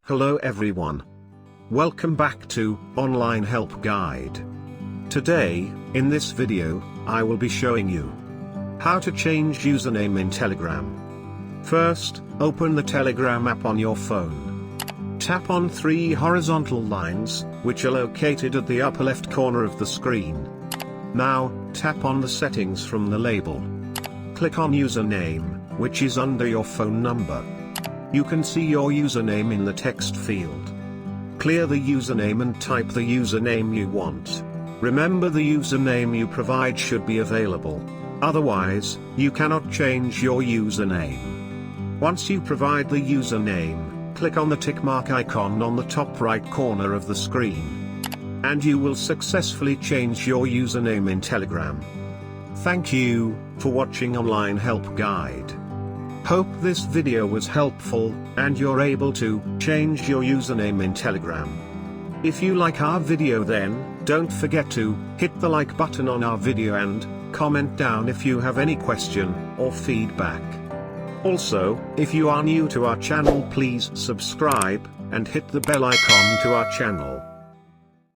Hello everyone. Welcome back to Online Help Guide. Today, in this video, I will be showing you how to change username in Telegram. First, open the Telegram app on your phone. Tap on three horizontal lines, which are located at the upper left corner of the screen. Now, tap on the settings from the label. Click on username, which is under your phone number. You can see your username in the text field. Clear the username and type the username you want. Remember, the username you provide should be available. Otherwise, you cannot change your username. Once you provide the username, click on the tick mark icon on the top right corner of the screen. And you will successfully change your username in Telegram. Thank you for watching Online Help Guide. Hope this video was helpful, and you're able to change your username in Telegram. If you like our video, then don't forget to hit the like button on our video and comment down if you have any question or feedback. Also, if you are new to our channel, please subscribe and hit the bell icon to our channel.